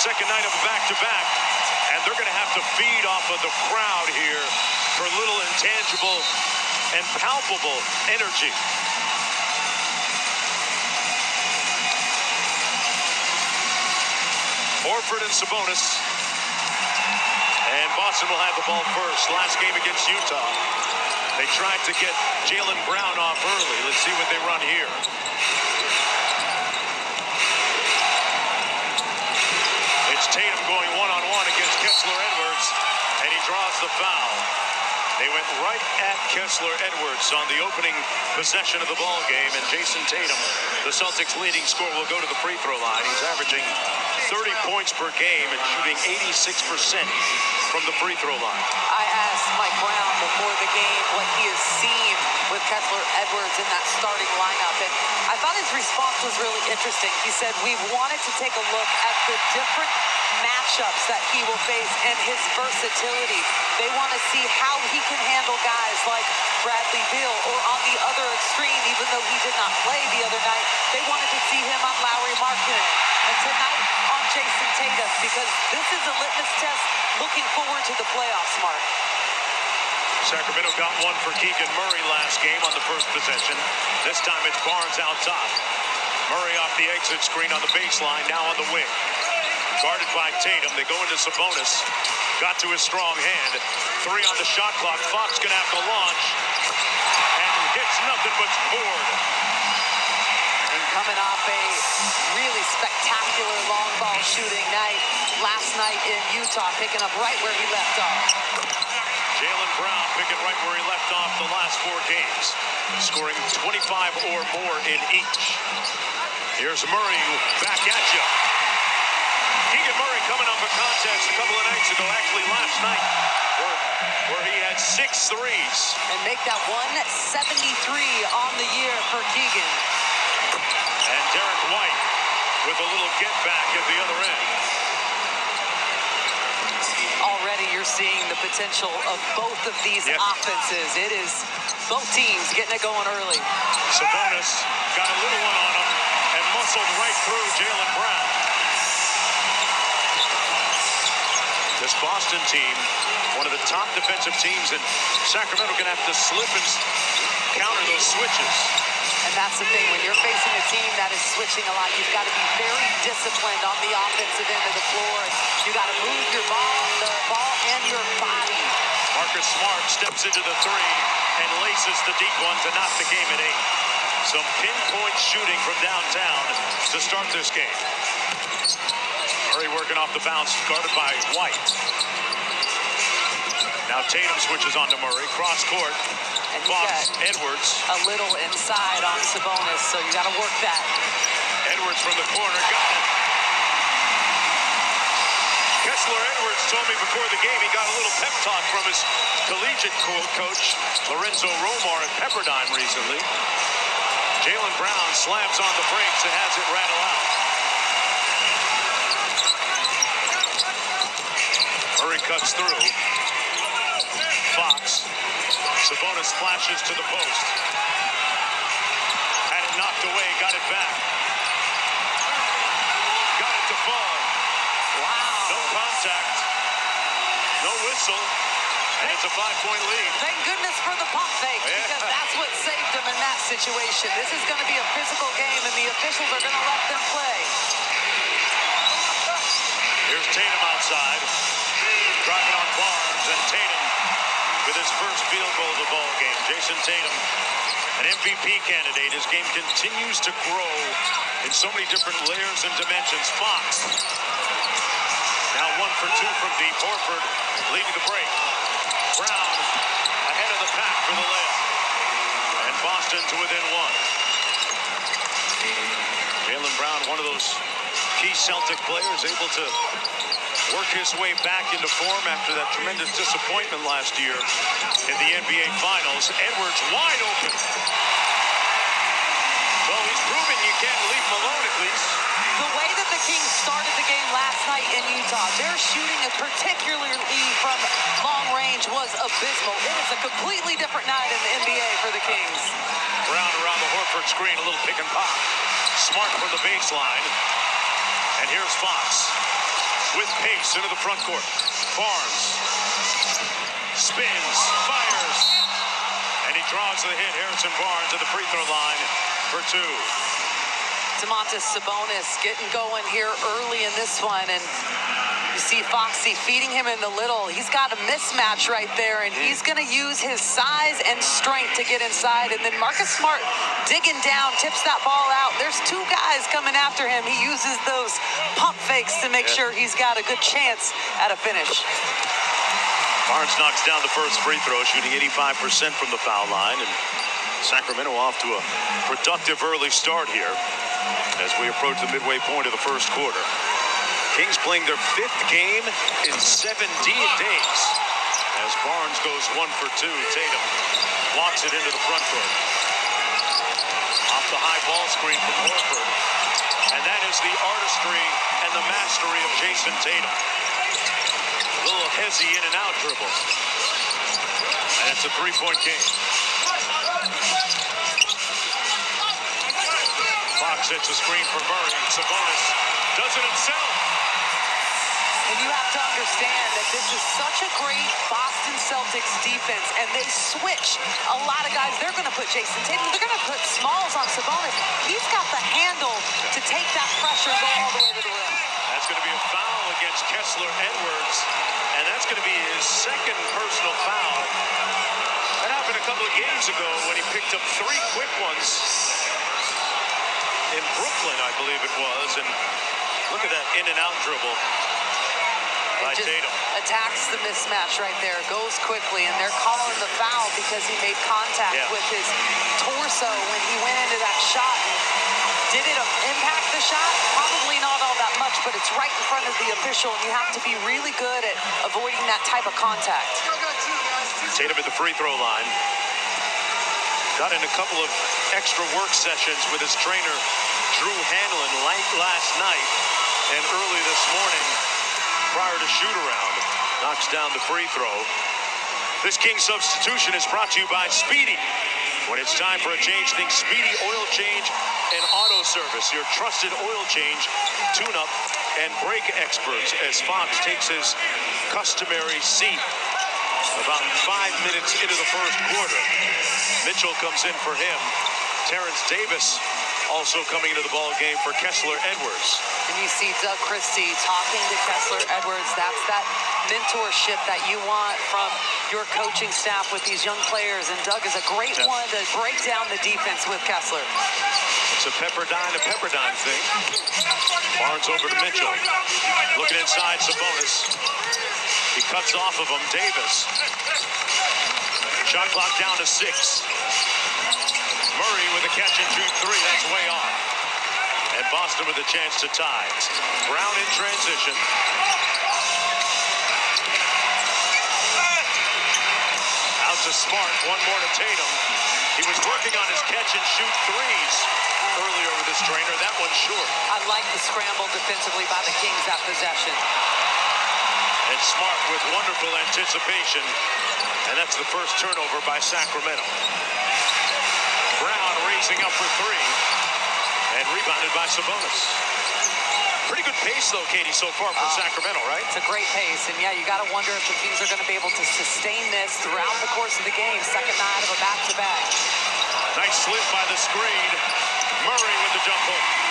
Second night of a back-to-back, and they're going to have to feed off of the crowd here for little intangible and palpable energy. Horford and Sabonis. And Boston will have the ball first. Last game against Utah, they tried to get Jaylen Brown off early. Let's see what they run here. It's Tatum going one-on-one against Kessler-Edwards, and he draws the foul. They went right at Kessler-Edwards on the opening possession of the ball game, and Jason Tatum, the Celtics' leading scorer, will go to the free throw line. He's averaging 30 points per game and shooting 86% from the free throw line. I asked Mike Brown before the game what he has seen with Kessler-Edwards in that starting lineup, and I thought his response was really interesting. He said, we've wanted to take a look at the different matchups that he will face and his versatility. They want to see how he can handle guys like Bradley Beal, or on the other extreme, even though he did not play the other night, they wanted to see him on Lauri Markkanen, and tonight on Jason Tatum, because this is a litmus test looking forward to the playoffs, Mark. Sacramento got one for Keegan Murray last game on the first possession. This time it's Barnes out top. Murray off the exit screen on the baseline, now on the wing. Guarded by Tatum, they go into Sabonis. Got to his strong hand. 3 on the shot clock. Fox gonna have to launch. And hits nothing but board. And coming off a really spectacular long ball shooting night last night in Utah, picking up right where he left off. Jaylen Brown picking right where he left off the last 4 games, scoring 25 or more in each. Here's Murray back at you. Keegan Murray coming off a contest a couple of nights ago, actually last night, where he had 6 threes. And make that 173 on the year for Keegan. And Derek White with a little get back at the other end. Already you're seeing the potential of both of these offenses. It is both teams getting it going early. Sabonis got a little one on him and muscled right through Jaylen Brown. This Boston team, one of the top defensive teams, and Sacramento going to have to slip and counter those switches. And that's the thing, when you're facing a team that is switching a lot, you've got to be very disciplined on the offensive end of the floor. You got to move your ball and your body. Marcus Smart steps into the 3 and laces the deep one to knock the game at 8. Some pinpoint shooting from downtown to start this game. Murray working off the bounce, guarded by White. Now Tatum switches on to Murray, cross court. And Fox, Edwards. A little inside on Sabonis, so you got to work that. Edwards from the corner, got it. Kessler-Edwards told me before the game he got a little pep talk from his collegiate coach, Lorenzo Romar, at Pepperdine recently. Jaylen Brown slams on the brakes and has it rattle out. Murray cuts through. Fox. Sabonis flashes to the post. Had it knocked away, got it back. Got it to fall. Wow. No contact. No whistle. And it's a 5-point lead. Thank goodness for the pump fake, because that's what saved them in that situation. This is going to be a physical game, and the officials are going to let them play. Here's Tatum outside. Driving on Barnes, and Tatum with his first field goal of the ball game. Jason Tatum, an MVP candidate. His game continues to grow in so many different layers and dimensions. Fox now 1 for 2 from deep. Horford leading the break. Brown ahead of the pack for the layup. And Boston to within 1. Jaylen Brown, one of those key Celtic players, able to work his way back into form after that tremendous disappointment last year in the NBA Finals. Edwards wide open. Well, he's proven you can't leave him alone at least. The way that the Kings started the game last night in Utah, their shooting, particularly from long range, was abysmal. It is a completely different night in the NBA for the Kings. Brown around the Horford screen, a little pick and pop. Smart from the baseline. And here's Fox. with pace into the front court. Barnes spins, fires, and he draws the hit. Harrison Barnes at the free throw line for 2. Domantas Sabonis getting going here early in this one, and you see Foxy feeding him in the little. He's got a mismatch right there, and he's going to use his size and strength to get inside. And then Marcus Smart digging down, tips that ball out. There's 2 guys coming after him. He uses those pump fakes to make sure he's got a good chance at a finish. Barnes knocks down the first free throw, shooting 85% from the foul line, and Sacramento off to a productive early start here as we approach the midway point of the first quarter. Kings playing their 5th game in 17 days as Barnes goes 1 for 2. Tatum walks it into the front court. Off the high ball screen from Horford. And that is the artistry and the mastery of Jason Tatum. A little hezzy in and out dribble. And it's a 3-point game. Fox hits a screen for Murray. Sabonis does it himself. And you have to understand that this is such a great Boston Celtics defense, and they switch a lot of guys. They're going to put Jason Tatum. They're going to put Smalls on Sabonis. He's got the handle to take that pressure and go all the way to the rim. That's going to be a foul against Kessler Edwards, and that's going to be his 2nd personal foul. That happened a couple of games ago when he picked up 3 quick ones in Brooklyn, I believe it was, and look at that in-and-out dribble by Tatum. Attacks the mismatch right there, goes quickly, and they're calling the foul because he made contact with his torso when he went into that shot. Did it impact the shot? Probably not all that much, but it's right in front of the official, and you have to be really good at avoiding that type of contact. Tatum at the free throw line. Got in a couple of extra work sessions with his trainer, Drew Hanlon, late last night and early this morning prior to shoot-around. Knocks down the free throw. This Kings substitution is brought to you by Speedy. When it's time for a change, think Speedy Oil Change and Auto Service, your trusted oil change, tune-up, and brake experts, as Fox takes his customary seat about 5 minutes into the first quarter. Mitchell comes in for him. Terrence Davis also coming into the ball game for Kessler Edwards. And you see Doug Christie talking to Kessler Edwards. That's that mentorship that you want from your coaching staff with these young players. And Doug is a great one to break down the defense with Kessler. It's a Pepperdine thing. Barnes over to Mitchell. Looking inside Sabonis. He cuts off of him. Davis. Shot clock down to 6. Murray with a catch and shoot 3. That's way off. And Boston with a chance to tie. Brown in transition. Out to Smart. 1 more to Tatum. He was working on his catch and shoot 3s earlier with his trainer. That one's short. I like the scramble defensively by the Kings that possession. And Smart with wonderful anticipation. And that's the first turnover by Sacramento. Brown raising up for 3. And rebounded by Sabonis. Pretty good pace, though, Katie, so far for Sacramento, right? It's a great pace. And, yeah, you got to wonder if the Kings are going to be able to sustain this throughout the course of the game. Second night of a back-to-back. Nice slip by the screen. Murray with the jump hook.